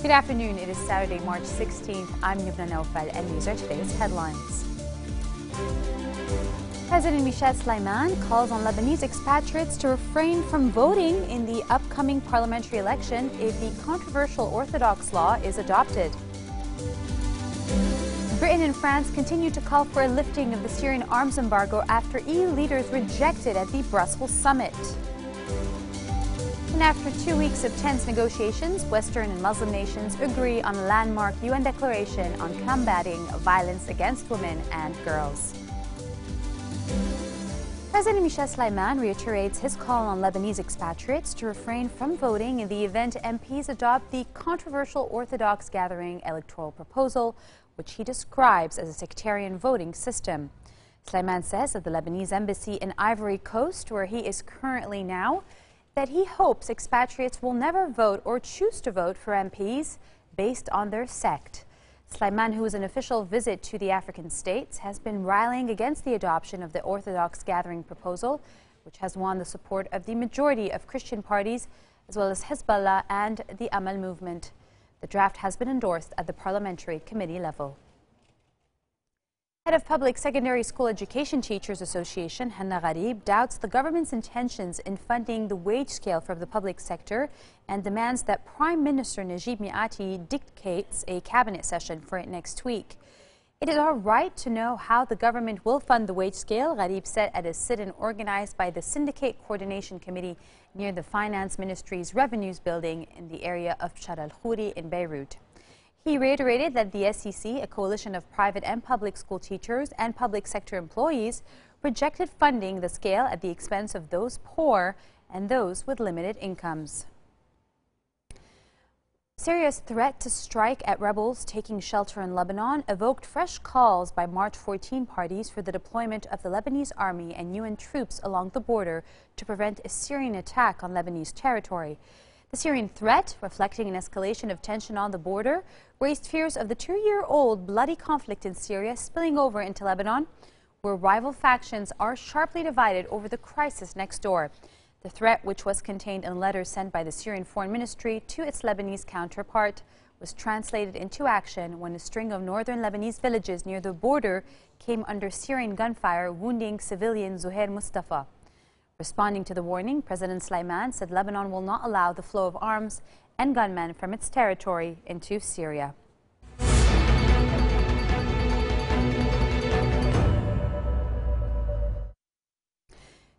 Good afternoon. It is Saturday, March 16th. I'm Yubna Naufal, and these are today's headlines. President Michel Sleiman calls on Lebanese expatriates to refrain from voting in the upcoming parliamentary election if the controversial Orthodox law is adopted. Britain and France continue to call for a lifting of the Syrian arms embargo after EU leaders rejected at the Brussels summit. And after 2 weeks of tense negotiations, Western and Muslim nations agree on a landmark UN declaration on combating violence against women and girls. President Michel Sleiman reiterates his call on Lebanese expatriates to refrain from voting in the event MPs adopt the controversial Orthodox Gathering electoral proposal, which he describes as a sectarian voting system. Sleiman says at the Lebanese embassy in Ivory Coast, where he is currently now, that he hopes expatriates will never vote or choose to vote for MPs based on their sect. Sleiman, who is an official visit to the African states, has been rallying against the adoption of the Orthodox Gathering proposal, which has won the support of the majority of Christian parties, as well as Hezbollah and the Amal movement. The draft has been endorsed at the parliamentary committee level. Head of Public Secondary School Education Teachers Association, Hanna Gharib, doubts the government's intentions in funding the wage scale for the public sector and demands that Prime Minister Najib Mikati dictates a cabinet session for it next week. It is our right to know how the government will fund the wage scale, Gharib said at a sit-in organized by the Syndicate Coordination Committee near the Finance Ministry's Revenues Building in the area of Bshar al-Khoury in Beirut. He reiterated that the SEC, a coalition of private and public school teachers and public sector employees, rejected funding the scale at the expense of those poor and those with limited incomes. Syria's threat to strike at rebels taking shelter in Lebanon evoked fresh calls by March 14 parties for the deployment of the Lebanese army and UN troops along the border to prevent a Syrian attack on Lebanese territory. The Syrian threat, reflecting an escalation of tension on the border, raised fears of the 2-year-old bloody conflict in Syria spilling over into Lebanon, where rival factions are sharply divided over the crisis next door. The threat, which was contained in letters sent by the Syrian Foreign Ministry to its Lebanese counterpart, was translated into action when a string of northern Lebanese villages near the border came under Syrian gunfire, wounding civilian Zuhair Mustafa. Responding to the warning, President Sleiman said Lebanon will not allow the flow of arms and gunmen from its territory into Syria.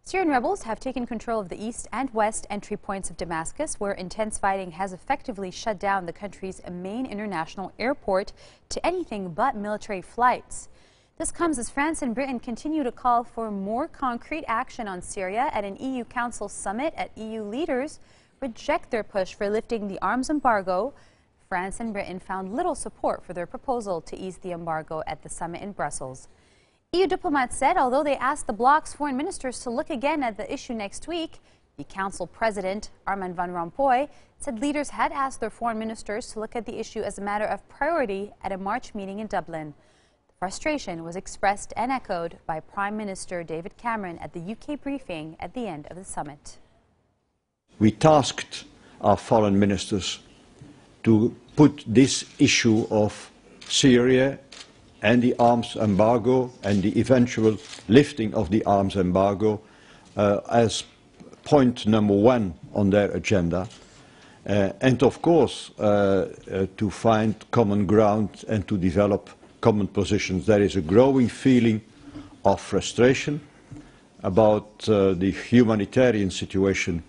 Syrian rebels have taken control of the east and west entry points of Damascus, where intense fighting has effectively shut down the country's main international airport to anything but military flights. This comes as France and Britain continue to call for more concrete action on Syria at an EU Council summit as EU leaders reject their push for lifting the arms embargo. France and Britain found little support for their proposal to ease the embargo at the summit in Brussels. EU diplomats said although they asked the bloc's foreign ministers to look again at the issue next week, the Council President, Armand Van Rompuy, said leaders had asked their foreign ministers to look at the issue as a matter of priority at a March meeting in Dublin. Frustration was expressed and echoed by Prime Minister David Cameron at the UK briefing at the end of the summit. We tasked our foreign ministers to put this issue of Syria and the arms embargo and the eventual lifting of the arms embargo as point number one on their agenda. And of course to find common ground and to develop common positions. There is a growing feeling of frustration about the humanitarian situation,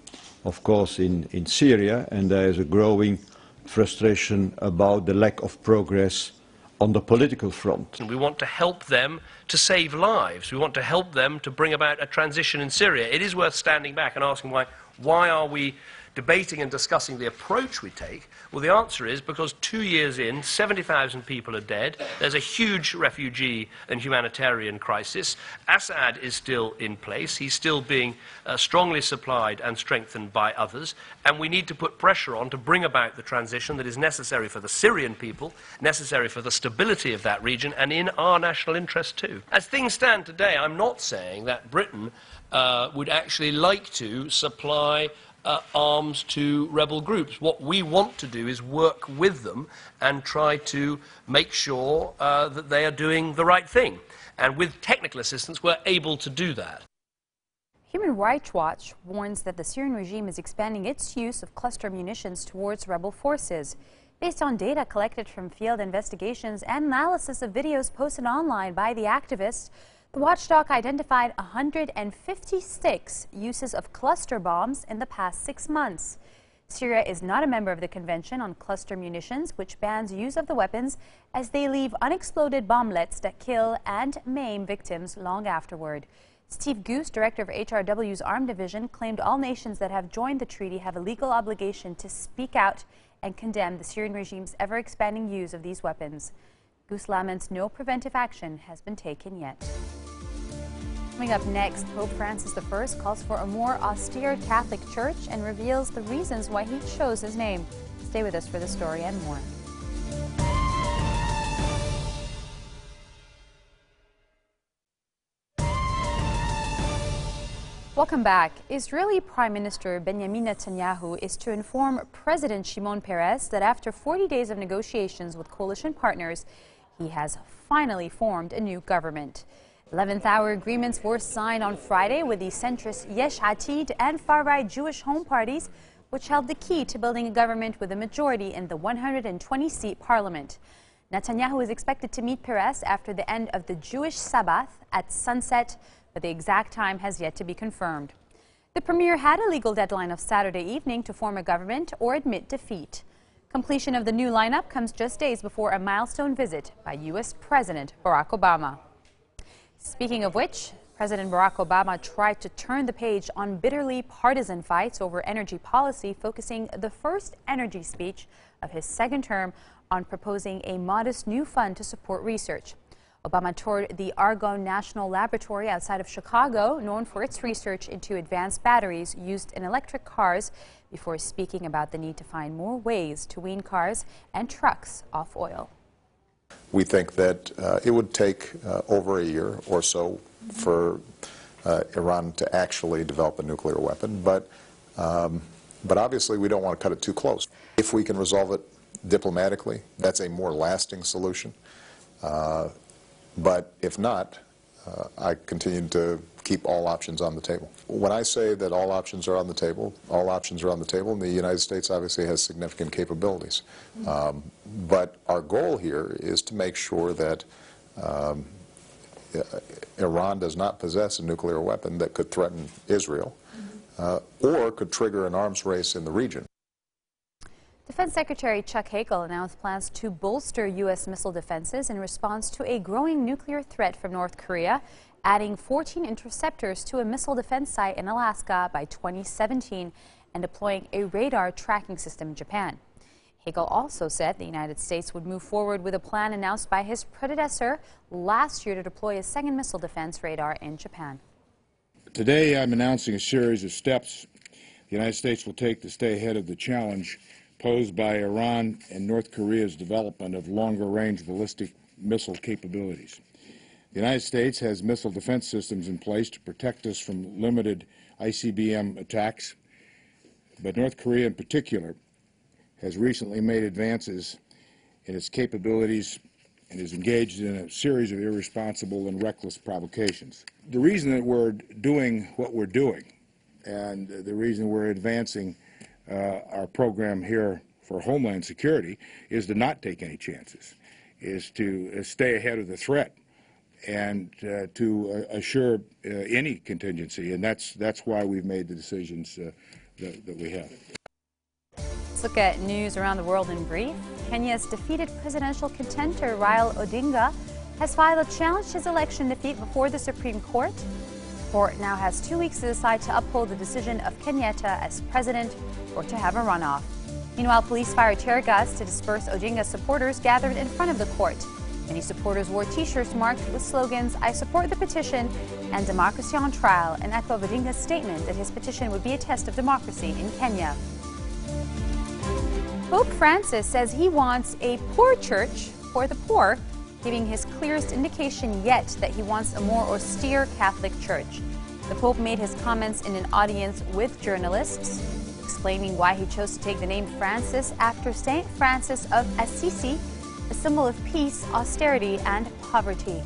of course, in Syria, and there is a growing frustration about the lack of progress on the political front. We want to help them to save lives. We want to help them to bring about a transition in Syria. It is worth standing back and asking why are we debating and discussing the approach we take? Well, the answer is because 2 years in, 70,000 people are dead. There's a huge refugee and humanitarian crisis. Assad is still in place. He's still being strongly supplied and strengthened by others. And we need to put pressure on to bring about the transition that is necessary for the Syrian people, necessary for the stability of that region, and in our national interest too. As things stand today, I'm not saying that Britain would actually like to supply arms to rebel groups. What we want to do is work with them and try to make sure that they are doing the right thing. And with technical assistance, we're able to do that. Human Rights Watch warns that the Syrian regime is expanding its use of cluster munitions towards rebel forces. Based on data collected from field investigations and analysis of videos posted online by the activists, the watchdog identified 156 uses of cluster bombs in the past 6 months. Syria is not a member of the Convention on Cluster Munitions, which bans use of the weapons as they leave unexploded bomblets that kill and maim victims long afterward. Steve Goose, director of HRW's Armed Division, claimed all nations that have joined the treaty have a legal obligation to speak out and condemn the Syrian regime's ever-expanding use of these weapons. Goose laments no preventive action has been taken yet. Coming up next, Pope Francis I calls for a more austere Catholic Church and reveals the reasons why he chose his name. Stay with us for the story and more. Welcome back. Israeli Prime Minister Benjamin Netanyahu is to inform President Shimon Peres that after 40 days of negotiations with coalition partners, he has finally formed a new government. 11th-hour agreements were signed on Friday with the centrist Yesh Atid and far-right Jewish Home parties, which held the key to building a government with a majority in the 120-seat parliament. Netanyahu is expected to meet Peres after the end of the Jewish Sabbath at sunset, but the exact time has yet to be confirmed. The premier had a legal deadline of Saturday evening to form a government or admit defeat. Completion of the new lineup comes just days before a milestone visit by U.S. President Barack Obama. Speaking of which, President Barack Obama tried to turn the page on bitterly partisan fights over energy policy, focusing the first energy speech of his second term on proposing a modest new fund to support research. Obama toured the Argonne National Laboratory outside of Chicago, known for its research into advanced batteries used in electric cars, before speaking about the need to find more ways to wean cars and trucks off oil. We think that it would take over a year or so for Iran to actually develop a nuclear weapon, but obviously we don't want to cut it too close. If we can resolve it diplomatically, that's a more lasting solution. But if not, I continue to keep all options on the table. When I say that all options are on the table, all options are on the table, and the United States obviously has significant capabilities. But our goal here is to make sure that Iran does not possess a nuclear weapon that could threaten Israel or could trigger an arms race in the region. Defense Secretary Chuck Hagel announced plans to bolster U.S. missile defenses in response to a growing nuclear threat from North Korea, adding 14 interceptors to a missile defense site in Alaska by 2017 and deploying a radar tracking system in Japan. Hagel also said the United States would move forward with a plan announced by his predecessor last year to deploy a second missile defense radar in Japan. Today I'm announcing a series of steps the United States will take to stay ahead of the challenge posed by Iran and North Korea's development of longer-range ballistic missile capabilities. The United States has missile defense systems in place to protect us from limited ICBM attacks, but North Korea in particular has recently made advances in its capabilities and is engaged in a series of irresponsible and reckless provocations. The reason that we're doing what we're doing and the reason we're advancing our program here for Homeland Security is to not take any chances, is to stay ahead of the threat and to assure any contingency, and that's why we've made the decisions that we have. Let's look at news around the world in brief. Kenya's defeated presidential contender Raila Odinga has filed a challenge to his election defeat before the Supreme Court. The court now has 2 weeks to decide to uphold the decision of Kenyatta as president or to have a runoff. Meanwhile, police fired tear gas to disperse Odinga's supporters gathered in front of the court. Many supporters wore T-shirts marked with slogans, "I support the petition" and "Democracy on trial," an echo of Odinga's statement that his petition would be a test of democracy in Kenya. Pope Francis says he wants a poor church for the poor, giving his clearest indication yet that he wants a more austere Catholic Church. The Pope made his comments in an audience with journalists. explaining why he chose to take the name Francis after Saint Francis of Assisi, a symbol of peace, austerity, and poverty.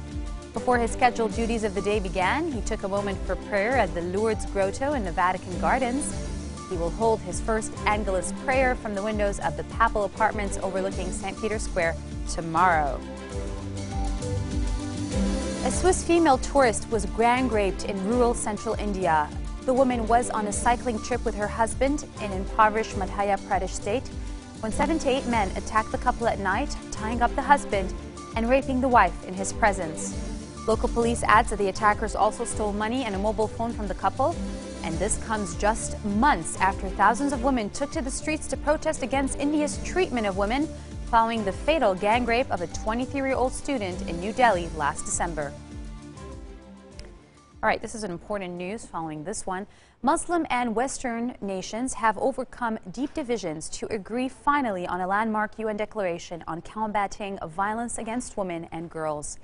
Before his scheduled duties of the day began, he took a moment for prayer at the Lourdes Grotto in the Vatican Gardens. He will hold his first Angelus prayer from the windows of the papal apartments overlooking St. Peter's Square tomorrow. A Swiss female tourist was gang raped in rural central India. The woman was on a cycling trip with her husband in impoverished Madhya Pradesh state when 7 to 8 men attacked the couple at night, tying up the husband and raping the wife in his presence. Local police adds that the attackers also stole money and a mobile phone from the couple, and this comes just months after thousands of women took to the streets to protest against India's treatment of women following the fatal gang rape of a 23-year-old student in New Delhi last December. All right, this is an important news following this one. Muslim and Western nations have overcome deep divisions to agree finally on a landmark UN declaration on combating violence against women and girls.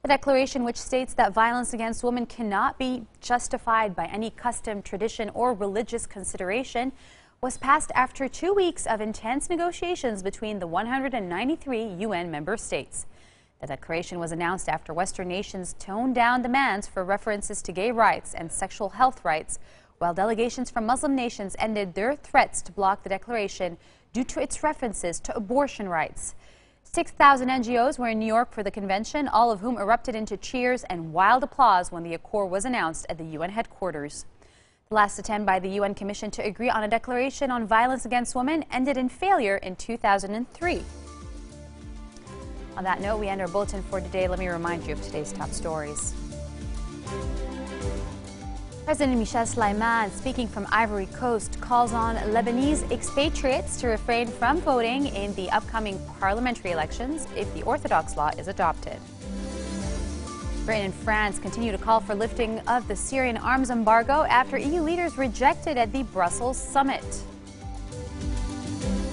The declaration, which states that violence against women cannot be justified by any custom, tradition, or religious consideration, was passed after 2 weeks of intense negotiations between the 193 UN member states. The declaration was announced after Western nations toned down demands for references to gay rights and sexual health rights, while delegations from Muslim nations ended their threats to block the declaration due to its references to abortion rights. 6,000 NGOs were in New York for the convention, all of whom erupted into cheers and wild applause when the accord was announced at the UN headquarters. The last attempt by the UN Commission to agree on a declaration on violence against women ended in failure in 2003. On that note, we end our bulletin for today. Let me remind you of today's top stories. President Michel Sleiman, speaking from Ivory Coast, calls on Lebanese expatriates to refrain from voting in the upcoming parliamentary elections if the Orthodox law is adopted. Britain and France continue to call for lifting of the Syrian arms embargo after EU leaders rejected at the Brussels summit.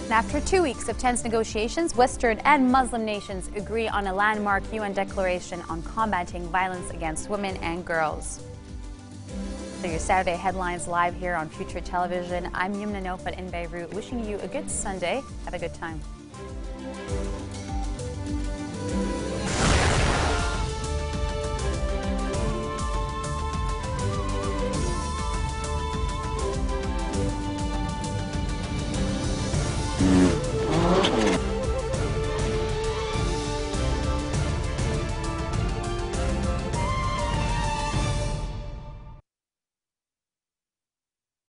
And after 2 weeks of tense negotiations, Western and Muslim nations agree on a landmark UN declaration on combating violence against women and girls. So your Saturday headlines live here on Future Television. I'm Yumna Nofat in Beirut, wishing you a good Sunday. Have a good time.